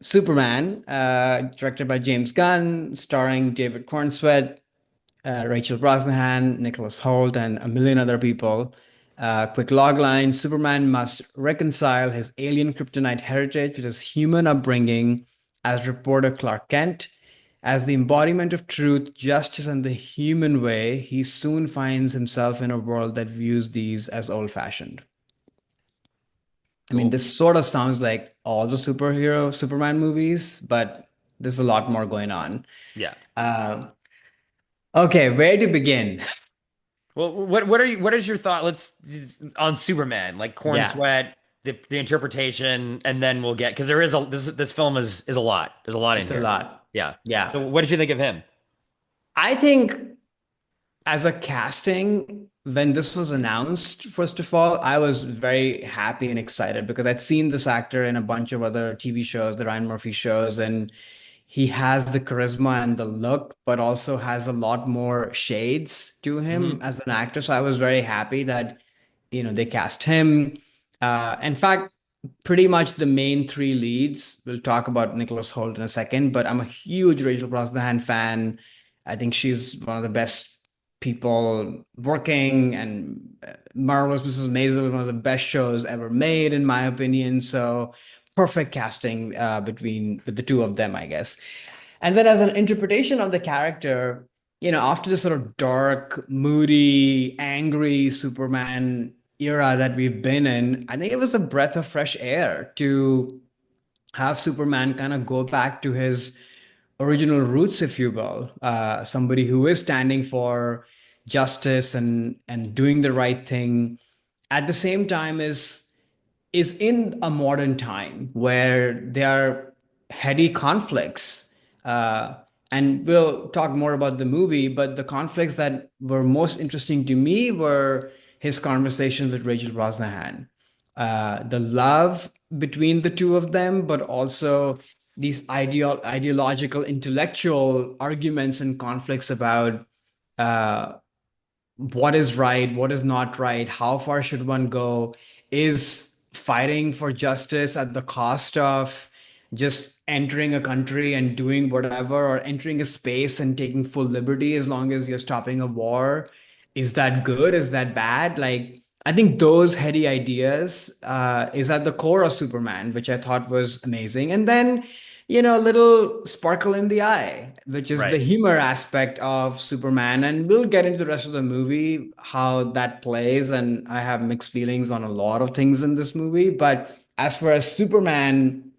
Superman, directed by James Gunn, starring David Cornsweet, Rachel Brosnahan, Nicholas Hoult, and a million other people. Quick logline: Superman must reconcile his alien kryptonite heritage with his human upbringing as reporter Clark Kent. As the embodiment of truth, justice, and the human way, he soon finds himself in a world that views these as old fashioned. I mean, Cool. this sort of sounds like all the superhero Superman movies, but there's a lot more going on. Yeah. Uh, okay, where to begin? Well, what is your thought? Let's on Superman, like Corn Yeah, Sweat, the interpretation, and then we'll get because there is a this film is a lot. There's a lot in it's a here. lot. Yeah. Yeah. So what did you think of him? I think as a casting, when this was announced, first of all, I was very happy and excited because I'd seen this actor in a bunch of other TV shows, the Ryan Murphy shows, and he has the charisma and the look, but also has a lot more shades to him Hmm. as an actor. So I was very happy that, they cast him. In fact, pretty much the main three leads. We'll talk about Nicholas Hoult in a second, but I'm a huge Rachel Brosnahan fan. I think she's one of the best people working, and Marvelous Mrs. Maisel is one of the best shows ever made, in my opinion. So perfect casting between with the two of them, I guess. And then as an interpretation of the character, after this sort of dark, moody, angry Superman era that we've been in, I think it was a breath of fresh air to have Superman kind of go back to his original roots, if you will. Somebody who is standing for justice and doing the right thing at the same time is in a modern time where there are heady conflicts. Uh, and we'll talk more about the movie, but the conflicts that were most interesting to me were his conversation with Rachel Brosnahan. The love between the two of them, but also these ideological, intellectual arguments and conflicts about uh, what is right, what is not right, how far should one go? Is fighting for justice at the cost of just entering a country and doing whatever, or entering a space and taking full liberty as long as you're stopping a war? Is that good? Is that bad? Like, I think those heady ideas is at the core of Superman, which I thought was amazing. And then a little sparkle in the eye, which is the Right. humor aspect of Superman. And we'll get into the rest of the movie, how that plays. And I have mixed feelings on a lot of things in this movie. But as far as Superman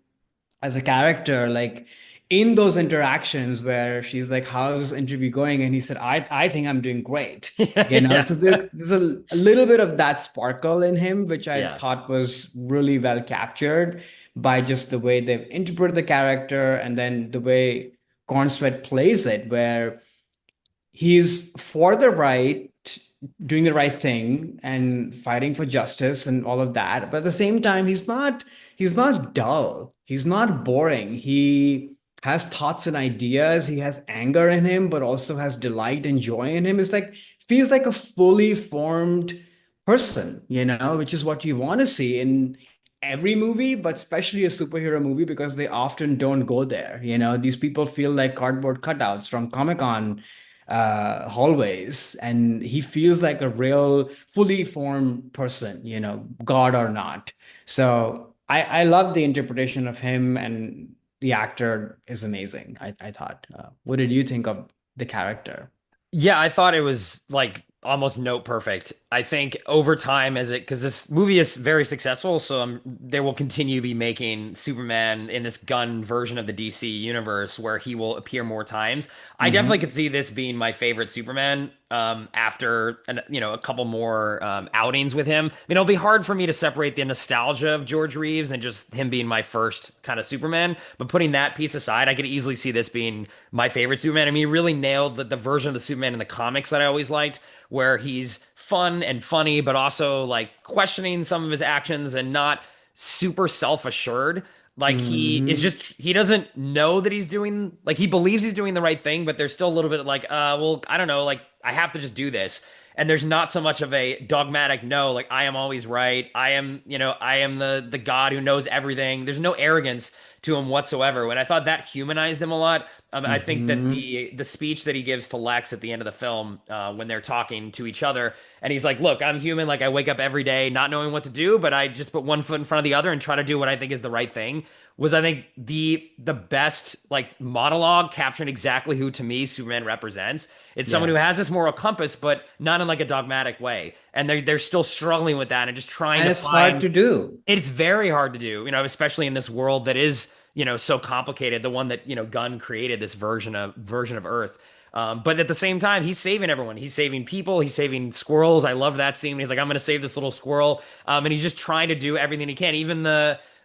as a character, like in those interactions where she's like, "How's this interview going?" And he said, I think I'm doing great. Yeah. So there's a little bit of that sparkle in him, which I Yeah. thought was really well captured by just the way they've interpreted the character and then the way Cornsweet plays it, where he's for the right, doing the right thing and fighting for justice and all of that. But at the same time, he's not dull. He's not boring. He has thoughts and ideas. He has anger in him, but also has delight and joy in him. It's like feels like a fully formed person, which is what you want to see in every movie, but especially a superhero movie because they often don't go there. These people feel like cardboard cutouts from Comic-Con hallways, and he feels like a real fully formed person, god or not. So I love the interpretation of him, and the actor is amazing. I thought. What did you think of the character? Yeah, I thought it was like almost note perfect. I think over time, as it because this movie is very successful, so they will continue to be making Superman in this gun version of the DC universe where he will appear more times. I definitely Hmm. could see this being my favorite Superman after a couple more outings with him. I mean, it'll be hard for me to separate the nostalgia of George Reeves and just him being my first kind of Superman. But putting that piece aside, I could easily see this being my favorite Superman. I mean, he really nailed the version of the Superman in the comics that I always liked, where he's fun and funny, but also like questioning some of his actions and not super self-assured. Like Hmm. he doesn't know that he's doing, like he believes he's doing the right thing, but there's still a little bit of like, well, I don't know, like I have to just do this. And there's not so much of a dogmatic no, like I am always right. I am, I am the God who knows everything. There's no arrogance to him whatsoever. And I thought that humanized him a lot. I think that Hmm. the speech that he gives to Lex at the end of the film, when they're talking to each other, and he's like, "Look, I'm human. Like I wake up every day not knowing what to do, but I just put one foot in front of the other and try to do what I think is the right thing." Was I think the best like monologue capturing exactly who to me Superman represents. It's someone who Yeah. has this moral compass, but not in like a dogmatic way, and they're still struggling with that and just trying And to it's hard find. to do. It's very hard to do, especially in this world that is, so complicated. The one that, Gunn created this version of Earth. But at the same time, he's saving everyone. He's saving people. He's saving squirrels. I love that scene. He's like, I'm going to save this little squirrel. And he's just trying to do everything he can. Even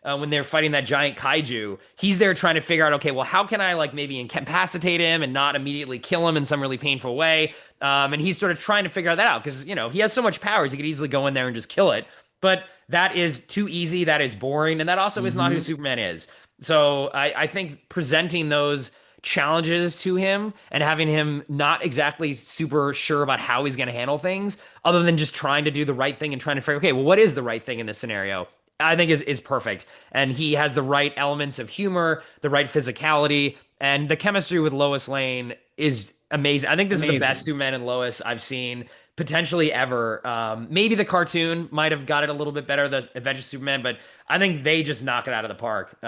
when they're fighting that giant kaiju, he's there trying to figure out, okay, well, how can I like maybe incapacitate him and not immediately kill him in some really painful way? And he's sort of trying to figure that out because, he has so much powers. He could easily go in there and just kill it. But that is too easy. That is boring. And that also is not who Hmm. Superman is. So I think presenting those challenges to him and having him not exactly super sure about how he's going to handle things, other than just trying to do the right thing and trying to figure, okay, well, what is the right thing in this scenario? I think is perfect. And he has the right elements of humor, the right physicality, and the chemistry with Lois Lane is amazing. I think this is the best Amazing. Superman and Lois I've seen potentially ever. Maybe the cartoon might have got it a little bit better, the Adventures of Superman, but I think they just knock it out of the park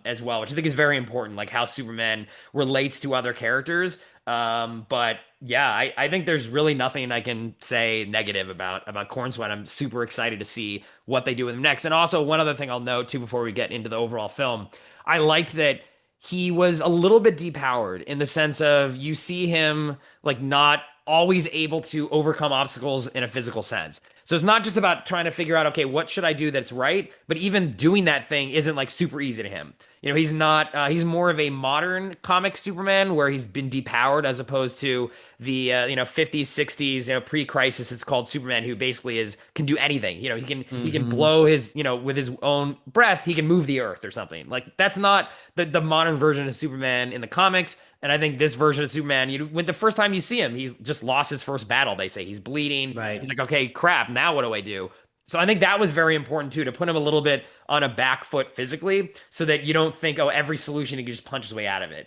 as well, which I think is very important, like how Superman relates to other characters. But yeah, I think there's really nothing I can say negative about Corn Sweat. I'm super excited to see what they do with him next. And also one other thing I'll note too before we get into the overall film, I liked that he was a little bit depowered in the sense of you see him like not always able to overcome obstacles in a physical sense. So it's not just about trying to figure out, okay, what should I do that's right? But even doing that thing isn't like super easy to him. He's not, he's more of a modern comic Superman where he's been depowered as opposed to the, 50s, 60s, pre-crisis, it's called Superman, who basically can do anything. He can Hmm. blow his, with his own breath, he can move the earth or something. Like that's not the modern version of Superman in the comics. And I think this version of Superman, when the first time you see him, he's just lost his first battle. They say he's bleeding. He's Right. like, okay, crap. Now what do I do? So I think that was very important too, to put him a little bit on a back foot physically, so that you don't think, oh, every solution he can just punch his way out of it.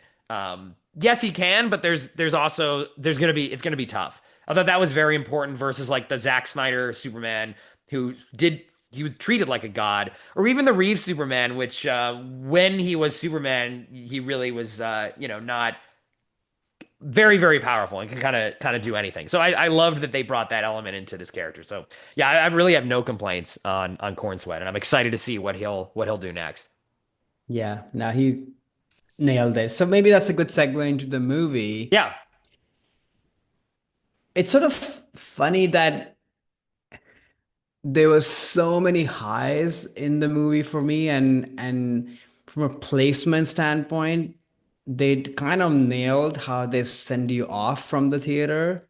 Yes, he can, but there's also it's gonna be tough. I thought that was very important versus like the Zack Snyder Superman, who did he was treated like a god, or even the Reeves Superman, which when he was Superman, he really was not very, very powerful and can kind of do anything. So I loved that they brought that element into this character. So yeah, I really have no complaints on Corn Sweat, and I'm excited to see what he'll do next. Yeah. Now he nailed it. So maybe that's a good segue into the movie. Yeah. It's sort of funny that there was so many highs in the movie for me, and from a placement standpoint, they kind of nailed how they send you off from the theater.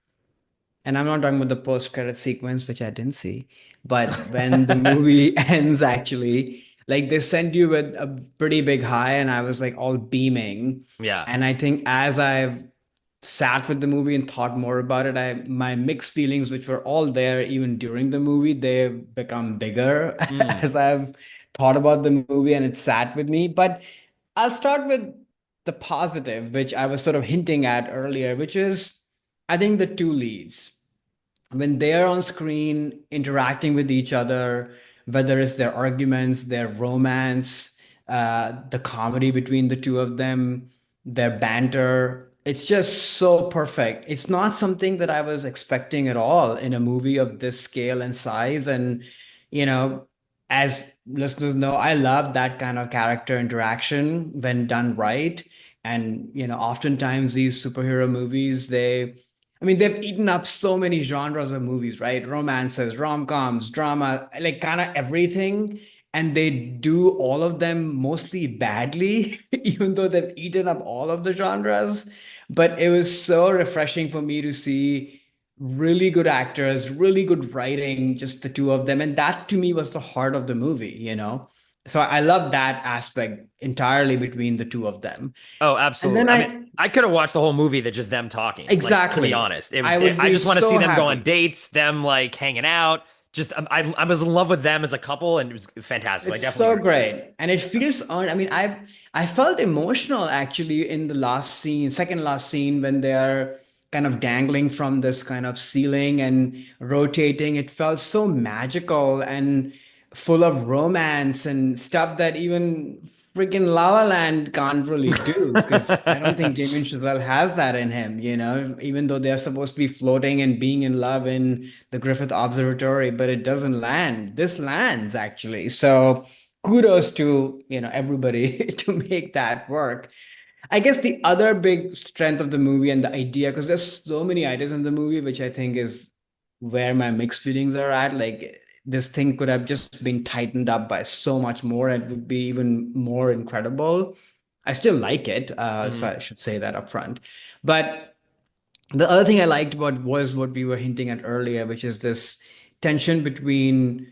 And I'm not talking about the post-credit sequence, which I didn't see, but when the movie ends, actually, like they send you with a pretty big high, and I was like all beaming. Yeah. And I think as I've sat with the movie and thought more about it, my mixed feelings, which were all there even during the movie, they've become bigger Mm. as I've thought about the movie and it sat with me. But I'll start with the positive, which I was sort of hinting at earlier, which is I think the two leads when they're on screen interacting with each other, whether it's their arguments, their romance, the comedy between the two of them, their banter, it's just so perfect. It's not something that I was expecting at all in a movie of this scale and size. And, you know, as listeners know, I love that kind of character interaction when done right. And, oftentimes these superhero movies, I mean, they've eaten up so many genres of movies, right? Romances, rom-coms, drama, like kind of everything. And they do all of them mostly badly, even though they've eaten up all of the genres. But it was so refreshing for me to see really good actors, really good writing, just the two of them. And that to me was the heart of the movie. So I love that aspect entirely between the two of them. Oh, And then absolutely. I mean, I I could have watched the whole movie that just them talking. Like, to be exactly, honest, I would I be just want to see so them go on happy. dates, them like hanging out. Just I was in love with them as a couple, and it was fantastic. I It's definitely so agree. great. And it feels on. I mean, I felt emotional actually in the last scene, second last scene, when they're kind of dangling from this kind of ceiling and rotating. It felt so magical and full of romance and stuff that even freaking La La Land can't really do, because I don't think Damien Chazelle has that in him, even though they're supposed to be floating and being in love in the Griffith Observatory, but it doesn't land. This lands actually. So kudos to, everybody to make that work. I guess the other big strength of the movie and the idea, because there's so many ideas in the movie, which I think is where my mixed feelings are at. Like this thing could have just been tightened up by so much more, and it would be even more incredible. I still like it, so Mhm. I should say that up front. But the other thing I liked about was what we were hinting at earlier, which is this tension between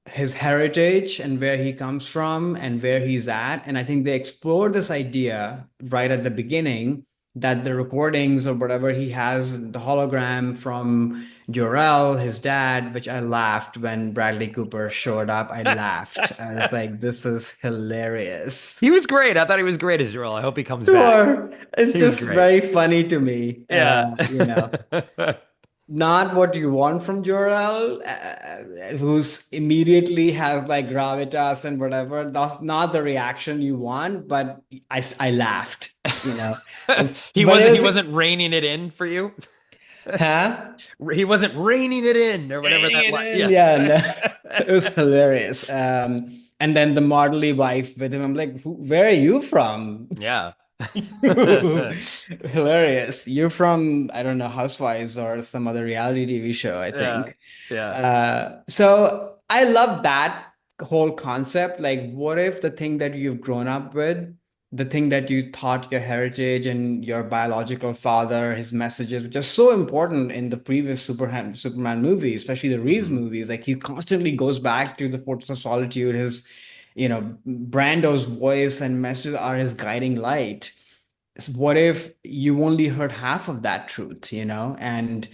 his heritage and where he comes from and where he's at. And I think they explore this idea right at the beginning that the recordings or whatever he has, the hologram from Jor-El, his dad, which I laughed when Bradley Cooper showed up. I laughed. I was like, this is hilarious. He was great. I thought he was great as Joel. I hope he comes back. Sure. It's He was just great. very funny to me. Yeah. Not what you want from Jor-El, who's immediately has like gravitas and whatever. That's not the reaction you want, but I laughed, you know. But it He was, wasn't reining it in for you. huh? He wasn't reining it in or whatever Reining that it line. in. Yeah. Yeah, no, it was hilarious. And then the modelly wife with him, I'm like, where are you from? Yeah. Hilarious. You're from, I don't know, Housewives or some other reality TV show, I Yeah. think. Yeah. So I love that whole concept. Like, what if the thing that you've grown up with, the thing that you thought your heritage and your biological father, his messages, which are so important in the previous Superman movie, especially the Reeves Mhm. movies, like he constantly goes back to the Fortress of Solitude. His, Brando's voice and messages are his guiding light. What if you only heard half of that truth, and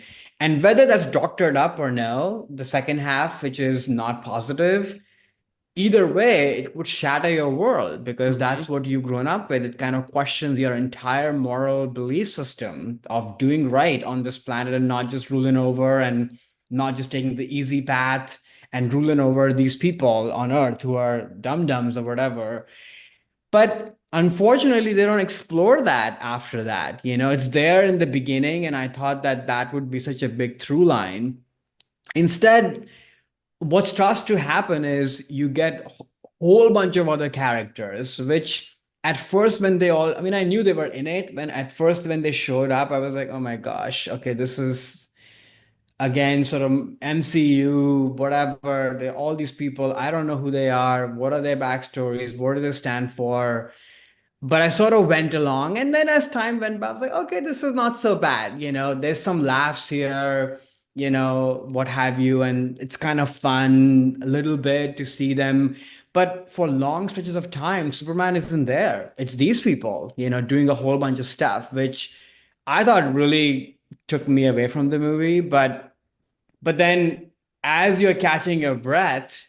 whether that's doctored up or no, the second half, which is not positive, either way, it would shatter your world because Mhm. that's what you've grown up with. It kind of questions your entire moral belief system of doing right on this planet and not just ruling over and not just taking the easy path and ruling over these people on Earth who are dum-dums or whatever. But unfortunately, they don't explore that after that. It's there in the beginning, and I thought that that would be such a big through line. Instead, what starts to happen is you get a whole bunch of other characters, which at first, when they all, I mean, I knew they were in it. When at first, when they showed up, I was like, oh my gosh, okay, this is again sort of MCU, whatever. All these people, I don't know who they are. What are their backstories? What do they stand for? But I sort of went along. And then as time went by, I was like, okay, this is not so bad. There's some laughs here, what have you. And it's kind of fun a little bit to see them. But for long stretches of time, Superman isn't there. It's these people, doing a whole bunch of stuff, which I thought really took me away from the movie. But then as you're catching your breath,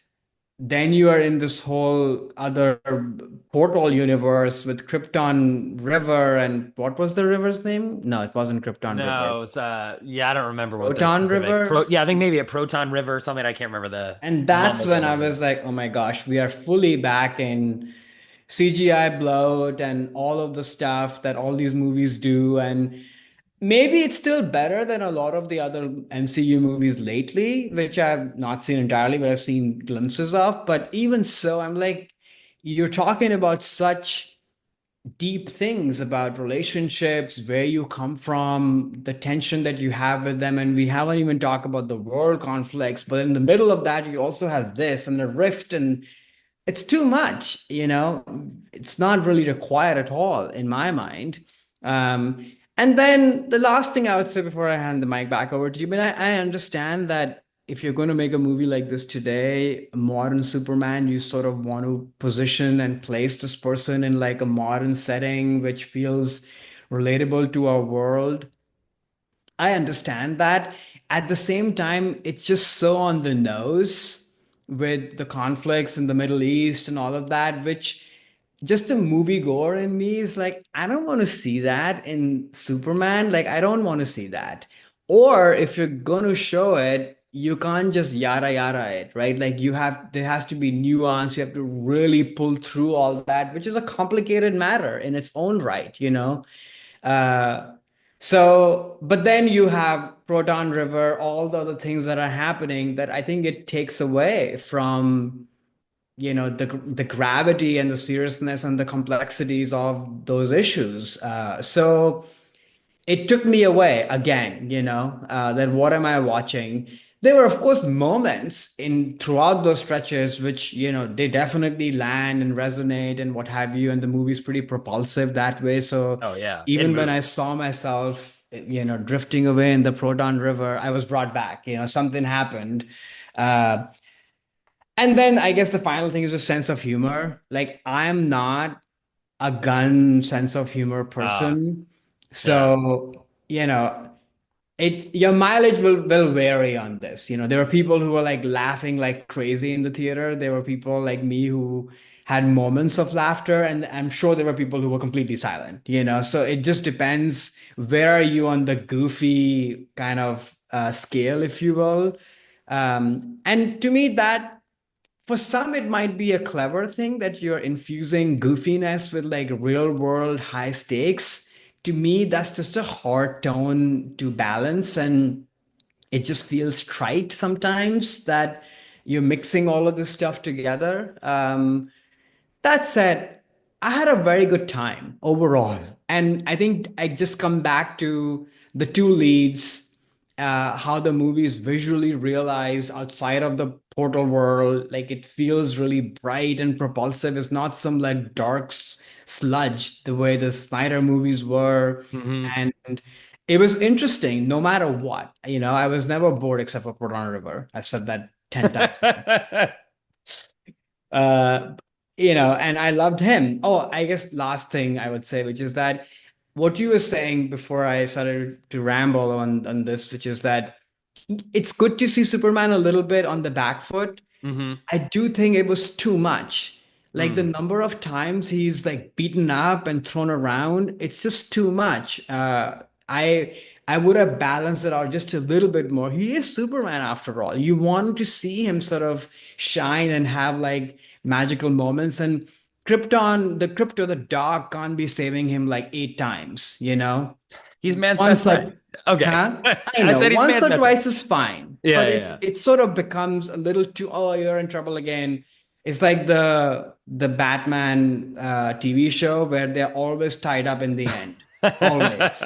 then you are in this whole other portal universe with Krypton River, and what was the river's name? No, it wasn't Krypton River. No, it's yeah, I don't remember what the Proton specific River. yeah, I think maybe a Proton River or something. I can't remember And the that's when I nomenclature. was like, oh my gosh, we are fully back in CGI bloat and all of the stuff that all these movies do. And maybe it's still better than a lot of the other MCU movies lately, which I've not seen entirely, but I've seen glimpses of. But even so, I'm like, you're talking about such deep things about relationships, where you come from, the tension that you have with them. And we haven't even talked about the world conflicts. But in the middle of that, you also have this and the rift, and it's too much. It's not really required at all in my mind. And then the last thing I would say before I hand the mic back over to you, I mean, I understand that if you're going to make a movie like this today, modern Superman, you sort of want to position and place this person in like a modern setting, which feels relatable to our world. I understand that. At the same time, it's just so on the nose with the conflicts in the Middle East and all of that, which just a moviegoer in me is like, I don't want to see that in Superman. Like, I don't want to see that. Or if you're going to show it, you can't just yada yada it, right? Like, there has to be nuance. You have to really pull through all that, which is a complicated matter in its own right, you know? Uh, but then you have Proton River, all the other things that are happening that I think it takes away from, the gravity and the seriousness and the complexities of those issues. So it took me away again, that what am I watching? There were, of course, moments in throughout those stretches which, they definitely land and resonate and what have you. And the movie's pretty propulsive that way. So Oh yeah, it even when I moves. saw myself, drifting away in the Proton River, I was brought back, something happened. Uh, and then I guess the final thing is a sense of humor. Like, I'm not a gun sense of humor Ah, person. yeah. So, your mileage will vary on this. There were people who were like laughing like crazy in the theater. There were people like me who had moments of laughter, and I'm sure there were people who were completely silent, So it just depends where are you on the goofy kind of scale, if you will. And to me, that for some, it might be a clever thing that you're infusing goofiness with like real world high stakes. To me, that's just a hard tone to balance. And it just feels trite sometimes that you're mixing all of this stuff together. That said, I had a very good time overall. And I think I just come back to the two leads, how the movie is visually realized outside of the portal world. Like it feels really bright and propulsive. It's not some like dark sludge the way the Snyder movies were. Hmm. And it was interesting no matter what. I was never bored except for Proton River. I've said that 10 times. uh and I loved him. Oh, I guess last thing I would say, which is that what you were saying before I started to ramble on this, which is that it's good to see Superman a little bit on the back foot. Hmm. I do think it was too much. Like the Mm. number of times he's like beaten up and thrown around, it's just too much. I would have balanced it out just a little bit more. He is Superman after all. You want to see him sort of shine and have like magical moments. And the dog can't be saving him like 8 times, He's man's best Once friend. or Okay. huh? I I'd know say he's once man's or best friend. twice is fine, Yeah, but yeah, it's yeah. it sort of becomes a little too, oh, you're in trouble again. It's like the Batman TV show where they're always tied up in the end. Always.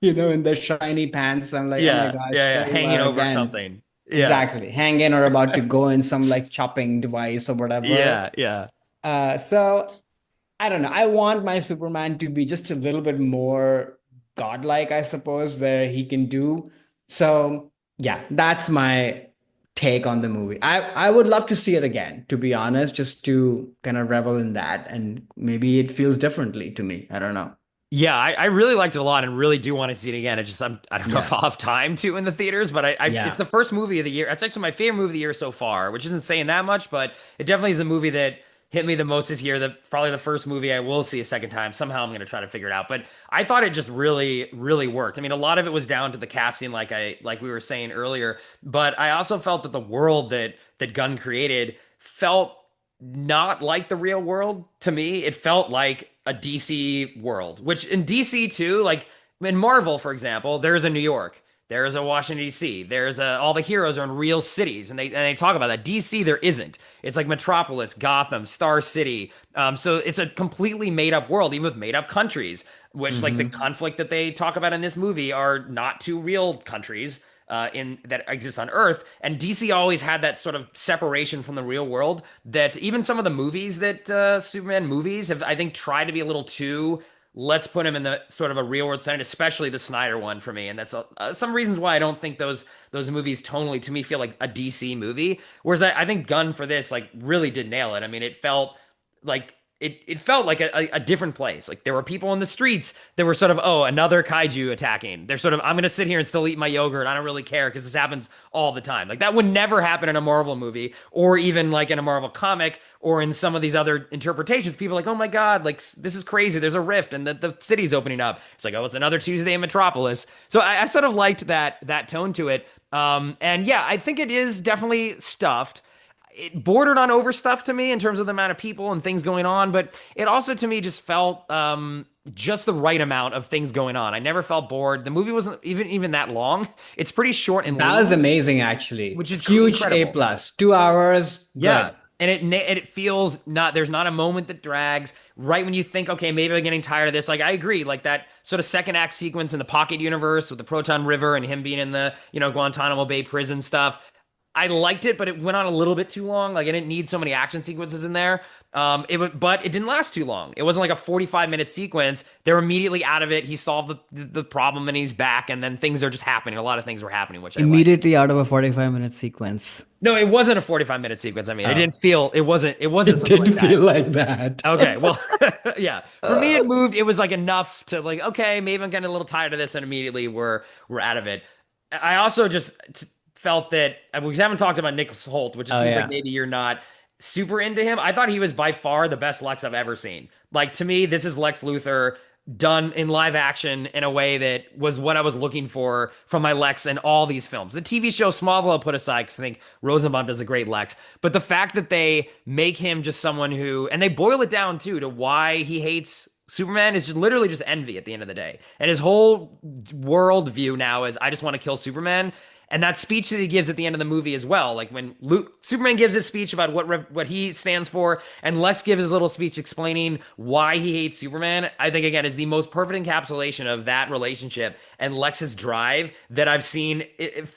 In their shiny pants. I'm like, oh my Yeah, gosh, yeah, yeah. there you Hanging are over again. something. Yeah, Exactly. Hanging or about to go in some like chopping device or whatever. yeah, yeah. So I don't know. I want my Superman to be just a little bit more godlike, I suppose, where he can do. So, yeah, that's my take on the movie. I would love to see it again, to be honest, just to kind of revel in that. And maybe it feels differently to me. I don't know. Yeah, I really liked it a lot and really do want to see it again. I don't know if Yeah. I'll have time to in the theaters, but it's Yeah. the first movie of the year. It's actually my favorite movie of the year so far, which isn't saying that much, but it definitely is the movie that hit me the most this year. Probably the first movie I will see a second time. Somehow I'm going to try to figure it out, but I thought it just really, really worked. I mean, a lot of it was down to the casting, like we were saying earlier, but I also felt that the world that Gunn created felt not like the real world to me. It felt like a DC world, which in DC too, like in Marvel, for example, there's a New York, there's a Washington D.C., all the heroes are in real cities, and they talk about that. DC there isn't. It's like Metropolis, Gotham, Star City. So it's a completely made up world, even with made up countries, which like the Hmm. conflict that they talk about in this movie are not two real countries in that exists on Earth. And DC always had that sort of separation from the real world that even some of the movies that Superman movies have, I think, tried to be a little too. let's put him in the sort of a real world setting, especially the Snyder one for me. And that's some reasons why I don't think those movies tonally to me feel like a DC movie. Whereas I think Gunn for this like really did nail it. I mean, it felt like it felt like a different place. Like there were people in the streets that were sort of, oh, another kaiju attacking. They're sort of, I'm gonna sit here and still eat my yogurt. I don't really care because this happens all the time. Like that would never happen in a Marvel movie or even like in a Marvel comic or in some of these other interpretations. People are like, oh my God, like this is crazy. There's a rift and the city's opening up. It's like, oh, it's another Tuesday in Metropolis. So I sort of liked that tone to it. And yeah, I think it is definitely stuffed. It bordered on overstuff to me in terms of the amount of people and things going on, but it also to me just felt just the right amount of things going on. I never felt bored. The movie wasn't even that long. It's pretty short and That was lean, amazing, actually. which is Huge A incredible. plus. 2 hours, Yeah. good. And it feels not there's not a moment that drags right when you think, okay, maybe I'm getting tired of this. Like I agree, like that sort of second act sequence in the Pocket universe with the Proton River and him being in the, Guantanamo Bay prison stuff. I liked it, but it went on a little bit too long. Like I didn't need so many action sequences in there. But it didn't last too long. It wasn't like a 45-minute sequence. They're immediately out of it. He solved the problem and he's back, and then things are just happening. A lot of things were happening, which I like. Immediately out of a 45-minute sequence. No, it wasn't a 45-minute sequence. I mean, it Oh, didn't feel it wasn't it something like did that. feel like that. Okay, well, yeah. For me, it moved. It was like enough to like, okay, maybe I'm getting a little tired of this, and immediately we're out of it. I also just felt that we haven't talked about Nicholas Holt, which it Oh, seems like yeah. maybe you're not super into him. I thought he was by far the best Lex I've ever seen. Like to me, this is Lex Luthor done in live action in a way that was what I was looking for from my Lex in all these films. The TV show Smallville I'll put aside because I think Rosenbaum does a great Lex, but the fact that they make him just someone who, and they boil it down too to why he hates Superman is just literally just envy at the end of the day. And his whole world view now is I just want to kill Superman. And that speech that he gives at the end of the movie as well, like when Superman gives his speech about what he stands for, and Lex gives his little speech explaining why he hates Superman, I think again is the most perfect encapsulation of that relationship and Lex's drive that I've seen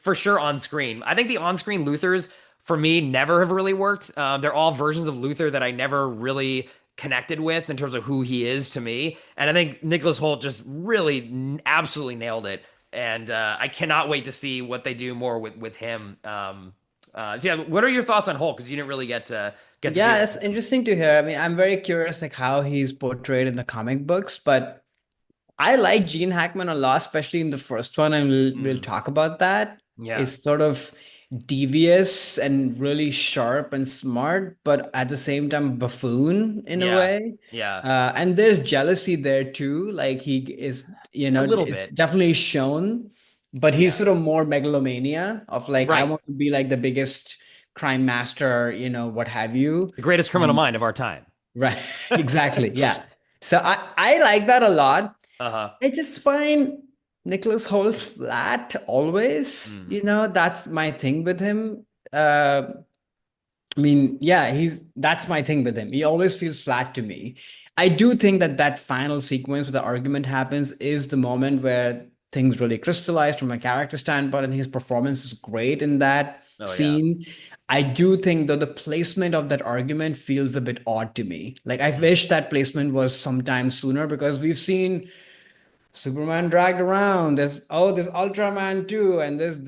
for sure on screen. I think the on-screen Luthors for me never have really worked. They're all versions of Luthor that I never really connected with in terms of who he is to me. And I think Nicholas Holt just really absolutely nailed it. And I cannot wait to see what they do more with him. So yeah, what are your thoughts on Hulk? Because you didn't really get to do Yeah, that. it's interesting to hear. I mean, I'm very curious like how he's portrayed in the comic books, but I like Gene Hackman a lot, especially in the first one, and we'll Mm, talk about that. yeah, It's sort of devious and really sharp and smart, but at the same time buffoon in a yeah, way. yeah, And there's jealousy there too. Like he is, a little it's bit. definitely shown, but he's Yeah, sort of more megalomania of like, I right. want to be like the biggest crime master, what have you. The greatest criminal Um, mind of our time. right, exactly. Yeah. So I like that a lot. Uh-huh. I just find Nicholas Holt flat always. Mm, That's my thing with him. I mean, yeah, that's my thing with him. He always feels flat to me. I do think that final sequence where the argument happens is the moment where things really crystallize from a character standpoint, and his performance is great in that oh yeah. scene. I do think though the placement of that argument feels a bit odd to me. Like I Mm, wish that placement was sometime sooner because we've seen Superman dragged around. There's Ultraman too, and there's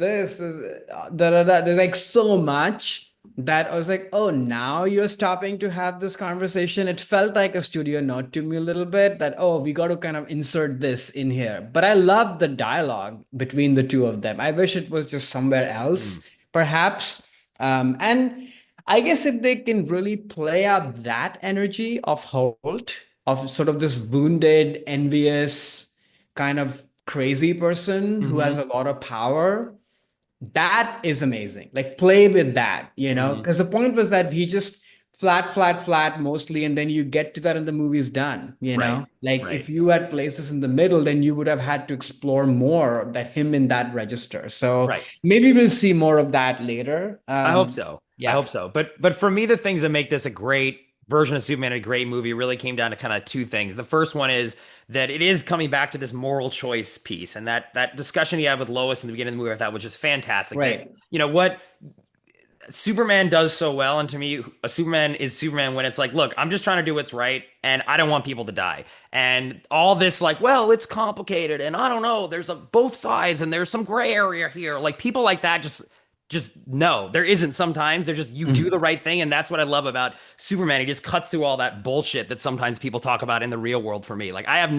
like so much that I was like, oh, now you're stopping to have this conversation. It felt like a studio note to me a little bit that, oh, we got to kind of insert this in here. But I love the dialogue between the two of them. I wish it was just somewhere mm, else, perhaps. And I guess if they can really play up that energy of Holt, of sort of this wounded, envious, kind of crazy person who has mm-hmm, a lot of power, that is amazing. Like play with that, mm-hmm. because the point was that he just flat, flat, flat mostly, and then you get to that and the movie's done, Right, Like if right, you had places in the middle, then you would have had to explore more of that him in that register. So right. maybe we'll see more of that later. I hope so. I Yeah. hope so. But for me, the things that make this a great version of Superman, a great movie, really came down to kind of two things. The first one is that it is coming back to this moral choice piece, and that discussion you have with Lois in the beginning of the movie, I thought was just fantastic. That Right. what Superman does so well, and to me, a Superman is Superman when it's like, look, I'm just trying to do what's right, and I don't want people to die. And all this, like, well, it's complicated, and I don't know, there's both sides, and there's some gray area here. Like people like that, just no, there isn't. Sometimes they're just you do the Mm. right thing, and that's what I love about Superman. He just cuts through all that bullshit that sometimes people talk about in the real world. For me, like I have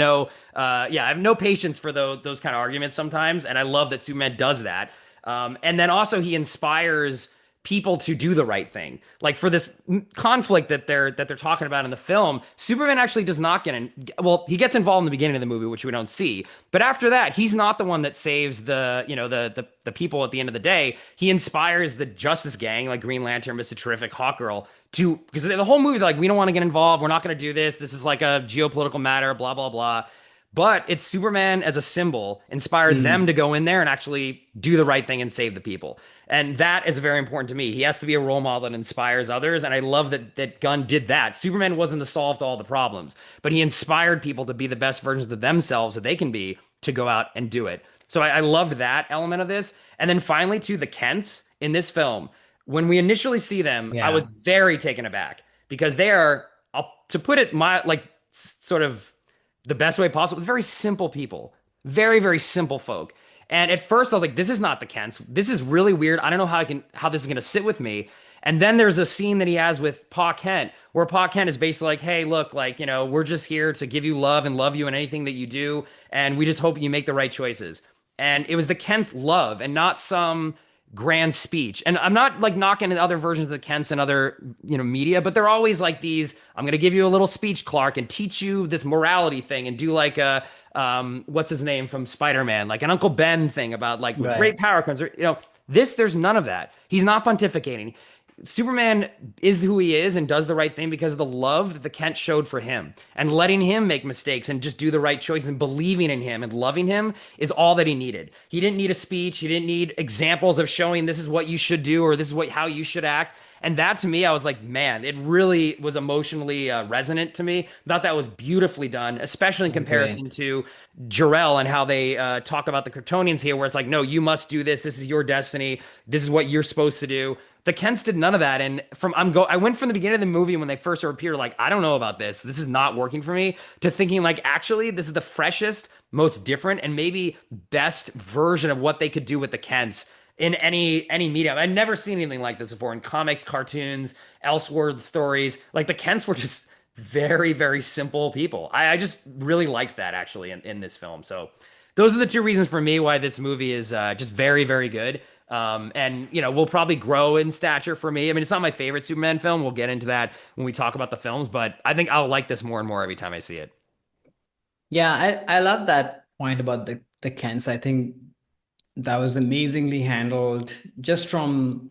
I have no patience for those kind of arguments sometimes, and I love that Superman does that. And then also he inspires people to do the right thing. Like for this conflict that they're talking about in the film, Superman actually does not get in. Well, he gets involved in the beginning of the movie, which we don't see. But after that, he's not the one that saves the people at the end of the day. He inspires the Justice Gang, like Green Lantern, Mr. Terrific, Hawkgirl, to because the whole movie, they're like, we don't want to get involved. We're not going to do this. This is like a geopolitical matter. Blah blah blah. But it's Superman as a symbol inspired them Mm. to go in there and actually do the right thing and save the people. And that is very important to me. He has to be a role model that inspires others. And I love that Gunn did that. Superman wasn't the solve to all the problems, but he inspired people to be the best versions of themselves that they can be to go out and do it. So I loved that element of this. And then finally, to the Kents in this film, when we initially see them, I was Yeah. very taken aback because they are, to put it like sort of the best way possible. Very simple people, very, very simple folk. And at first, I was like, "This is not the Kents. This is really weird. I don't know how this is gonna sit with me." And then there's a scene that he has with Pa Kent, where Pa Kent is basically like, "Hey, look, like we're just here to give you love and love you in anything that you do, and we just hope you make the right choices." And it was the Kent's love, and not some grand speech. And I'm not like knocking the other versions of the Kents and other, media, but they're always like these, I'm going to give you a little speech, Clark, and teach you this morality thing and do like a, what's his name from Spider-Man, like an Uncle Ben thing about like with great Right. power comes, there's none of that. He's not pontificating. Superman is who he is and does the right thing because of the love that the Kent showed for him and letting him make mistakes and just do the right choice and believing in him and loving him is all that he needed. He didn't need a speech. He didn't need examples of showing this is what you should do or this is how you should act. And that to me, I was like, man, it really was emotionally resonant to me. I thought that was beautifully done, especially in I agree. comparison to Jor-El and how they talk about the Kryptonians here, where it's like, no, you must do this. This is your destiny. This is what you're supposed to do. The Kents did none of that, and I went from the beginning of the movie when they first appeared, like I don't know about this. This is not working for me. To thinking like actually this is the freshest, most different, and maybe best version of what they could do with the Kents in any medium. I'd never seen anything like this before in comics, cartoons, Elseworld stories. Like the Kents were just very, very simple people. I just really liked that actually in this film. So those are the two reasons for me why this movie is just very, very good. And will probably grow in stature for me. I mean, it's not my favorite Superman film. We'll get into that when we talk about the films, but I think I'll like this more and more every time I see it. Yeah, I love that point about the Kents. I think that was amazingly handled just from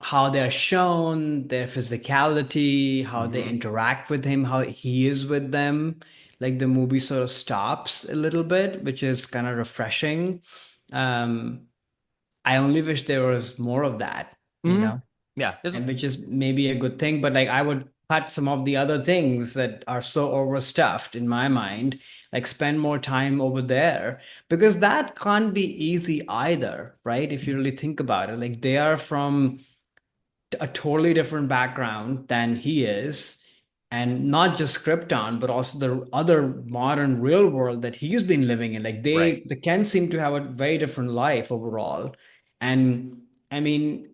how they're shown, their physicality, how they Hmm. interact with him, how he is with them. Like the movie sort of stops a little bit, which is kind of refreshing. Um, I only wish there was more of that, Hmm. Yeah, there's and which is maybe a good thing, but like I would cut some of the other things that are so overstuffed in my mind, like spend more time over there because that can't be easy either, right? If you really think about it, like they are from a totally different background than he is. And not just Krypton, but also the other modern real world that he's been living in. Like right. the Kent seem to have a very different life overall. And I mean,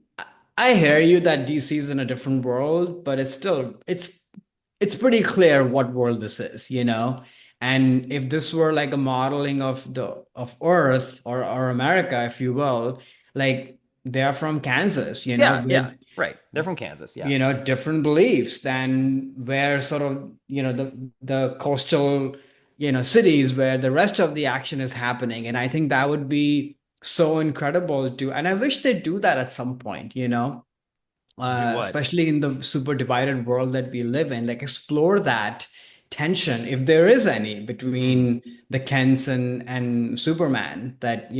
I hear you that DC's in a different world, but it's pretty clear what world this is, you know? And if this were like a modeling of the of Earth or America, if you will, like they're from Kansas, Yeah, yeah, with right. They're from Kansas. Yeah, different beliefs than where sort of the coastal cities where the rest of the action is happening. And I think that would be so incredible to, and I wish they do that at some point, do what? especially in the super divided world that we live in, like explore that tension, if there is any, Mm, between the Kents and Superman, that,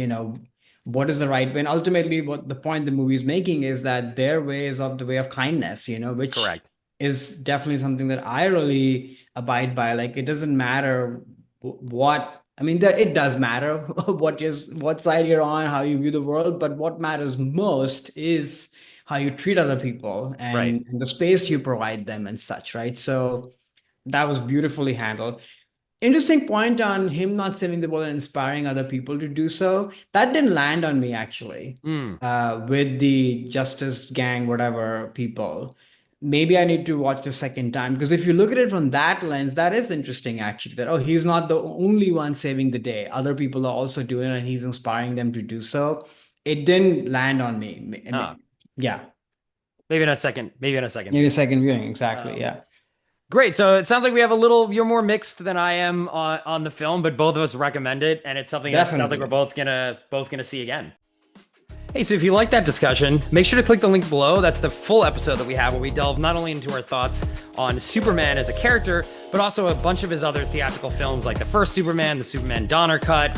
what is the right way? And ultimately, what the point the movie is making is that their way is of the way of kindness, which correct. is definitely something that I really abide by. Like, it doesn't matter what, I mean, it does matter what side you're on, how you view the world, but what matters most is how you treat other people Right. and the space you provide them and such, right? So that was beautifully handled. Interesting point on him not saving the world and inspiring other people to do so. That didn't land on me actually. Mm. With the Justice Gang, whatever people. Maybe I need to watch the second time because if you look at it from that lens, that is interesting actually. That he's not the only one saving the day. Other people are also doing it, and he's inspiring them to do so. It didn't land on me. Ah, Yeah, maybe in a second. Maybe in a second maybe a viewing. second viewing. Exactly. Um, Yeah, Great. So it sounds like we have a little, you're more mixed than I am on the film, but both of us recommend it, and it's something that sounds like we're definitely. both gonna see again. Hey, so if you like that discussion, make sure to click the link below. That's the full episode that we have where we delve not only into our thoughts on Superman as a character, but also a bunch of his other theatrical films like the first Superman, the Superman Donner cut,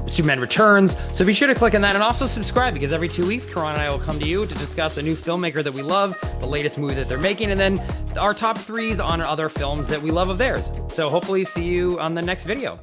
Superman Returns. So be sure to click on that and also subscribe because every 2 weeks, Karan and I will come to you to discuss a new filmmaker that we love, the latest movie that they're making, and then our top threes on other films that we love of theirs. So hopefully see you on the next video.